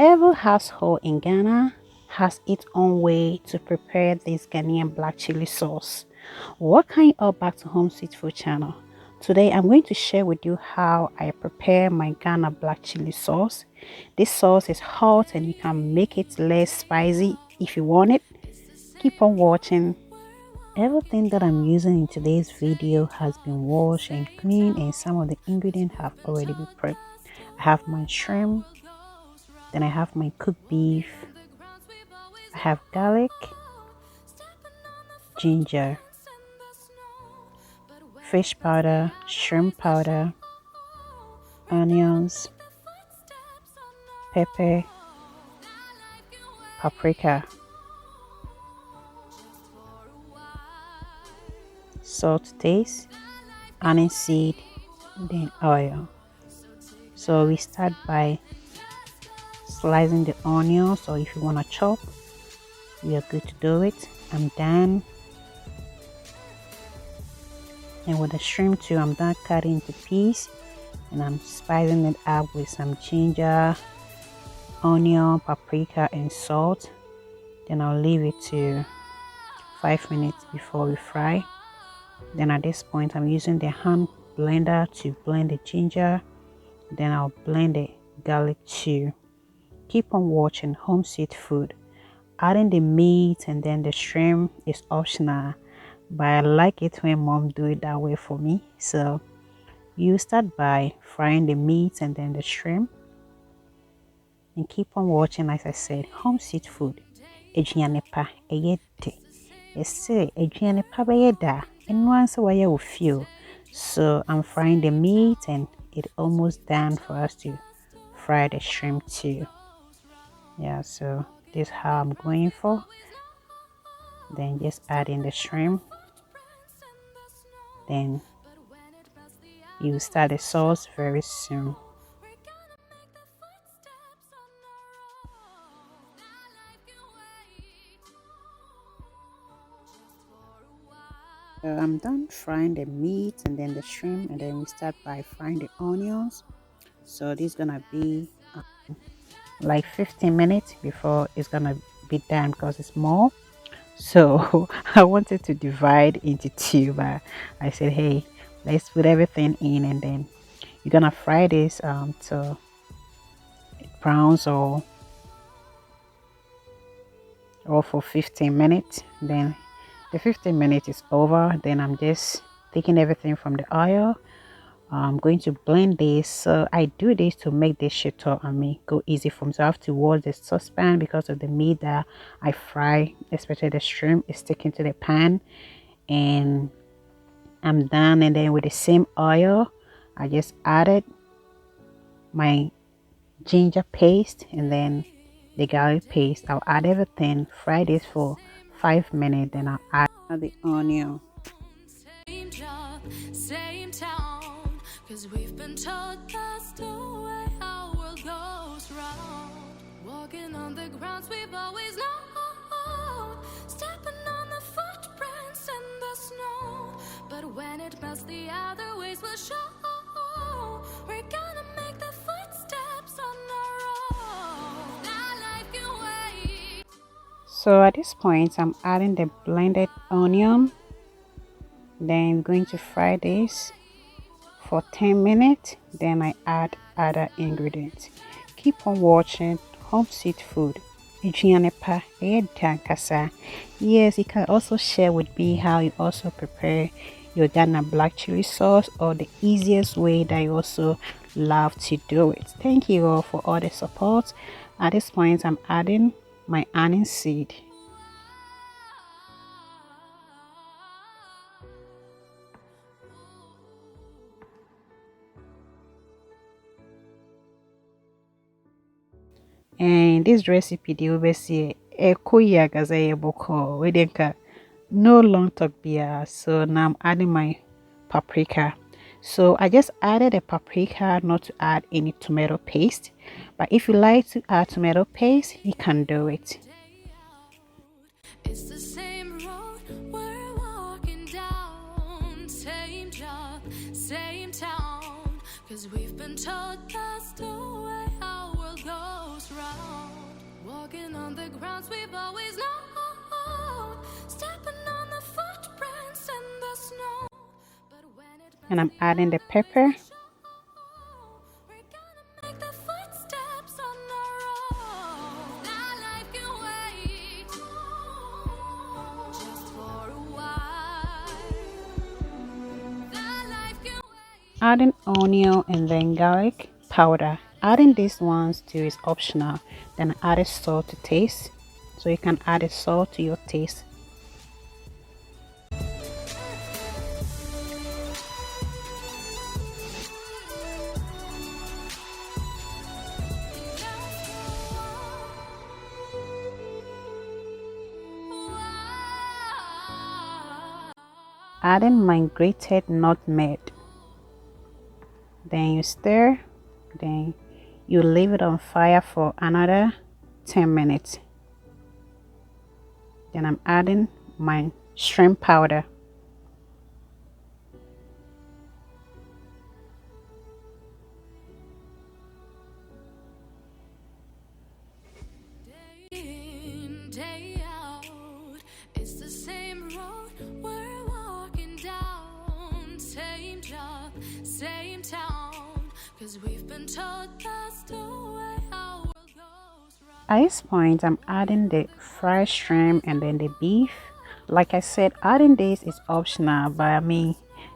Every household in Ghana has its own way to prepare this Ghanaian black chili sauce. Welcome you all back to Home Sweet Food channel. Today I'm going to share with you how I prepare my Ghana black chili sauce. This sauce is hot and you can make it less spicy if you want it. Keep on watching. Everything that I'm using in today's video has been washed and cleaned, and some of the ingredients have already been prepped. I have my shrimp, then I have my cooked beef, I have garlic, ginger, fish powder, shrimp powder, onions, pepper, paprika, salt to taste, onion seed, then oil. So we start by slicing the onions, or if you want to chop, we are good to do it. I'm done. And with the shrimp too, I'm done cutting into pieces, and I'm spicing it up with some ginger, onion, paprika, and salt. Then I'll leave it to 5 minutes before we fry. Then at this point, I'm using the hand blender to blend the ginger. Then I'll blend the garlic too. Keep on watching Home Sweet Food. Adding the meat and then the shrimp is optional, but I like it when mom do it that way for me. So you start by frying the meat and then the shrimp, and keep on watching. As I said, Home Sweet Food. Ejianepa eyete. Ese ejianepa bayeda. And once a while you feel. So I'm frying the meat, and it's almost done for us to fry the shrimp too. Yeah, so this is how I'm going for. Then just add in the shrimp. Then you start the sauce very soon. I'm done frying the meat and then the shrimp, and then we start by frying the onions. So this is gonna be like 15 minutes before it's gonna be done, because it's more. So I wanted to divide into two, but I said, hey, let's put everything in, and then you're gonna fry this till it browns, or for 15 minutes. Then the 15 minutes is over. Then I'm just taking everything from the oil. I'm going to blend this. So I do this to make this shito go easy for me. So I have to wash the saucepan because of the meat that I fry, especially the shrimp is sticking to the pan. And I'm done. And then with the same oil, I just added my ginger paste and then the garlic paste. I'll add everything, fry this for 5 minutes, then I'll add the onion. Same job, same town, 'cause we've been told that's the way our world goes round. Walking on the grounds we've always known, stepping on the footprints in the snow. But when it melts, the other ways will show. We're gonna make the footsteps on our own. That life can wait. So at this point, I'm adding the blended onion. Then I'm going to fry this for 10 minutes. Then I add other ingredients. Keep on watching Home Sweet Food. Yes, you can also share with me how you also prepare your Ghana black chili sauce, or the easiest way that you also love to do it. Thank you all for all the support. At this point, I'm adding my onion seed. And this recipe, the obesi ekoya gazaye boko wedenka no long talk beer. So now I'm adding my paprika. So I just added a paprika, not to add any tomato paste. But if you like to add tomato paste, you can do it. It's the same road we're walking down, same job, same town, 'cause we've been told that's the way our world goes round. on the grounds we've always known, stepping on the footprints in the snow. But when it And comes I'm to adding the our pepper. we're gonna make the footsteps on our own. That life can wait just for a while. That life can wait. Adding onion and then garlic powder. Adding these ones to is optional. Then add salt to taste. So you can add a salt to your taste. Adding my grated nutmeg. Then you stir. Then you leave it on fire for another 10 minutes. Then I'm adding my shrimp powder. Day in, day out, it's the same road we're walking down. Same job, same town, 'cause we've been told that's the way our world goes round. At this point, I'm adding the fried shrimp and then the beef. Like I said, adding this is optional, but I mean,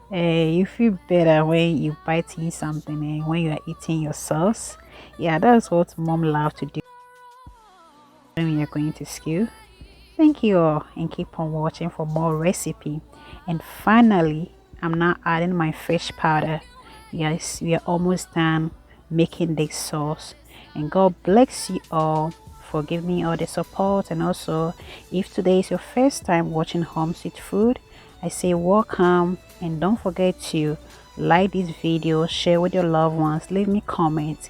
you feel better when you bite in something and when you are eating your sauce. Yeah, that's what mom loves to do when you're going to school. Thank you all and keep on watching for more recipe. And finally, I'm now adding my fish powder. Yes, we are almost done making this sauce. And God bless you all for giving me all the support. And also, if today is your first time watching Homestead Food, I say welcome, and don't forget to like this video, share with your loved ones, leave me comments,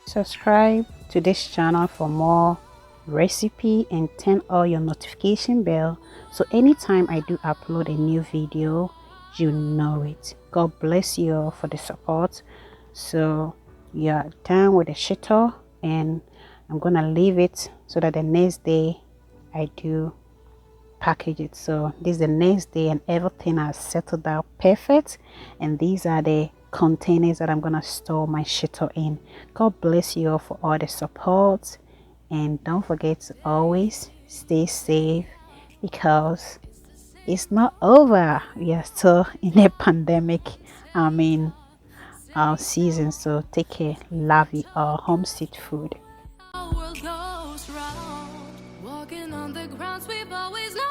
subscribe to this channel for more recipe, and turn on your notification bell so anytime I do upload a new video, you know it. God bless you all for the support. So you're done with the shito, and I'm gonna leave it so that the next day I do package it. So this is the next day and everything has settled out perfect, and these are the containers that I'm gonna store my shito in. God bless you all for all the support, and don't forget to always stay safe, because it's not over. We are still in a pandemic season. So take care. Love you all. Homestead Food. Our world goes round, walking on the grounds we've always known.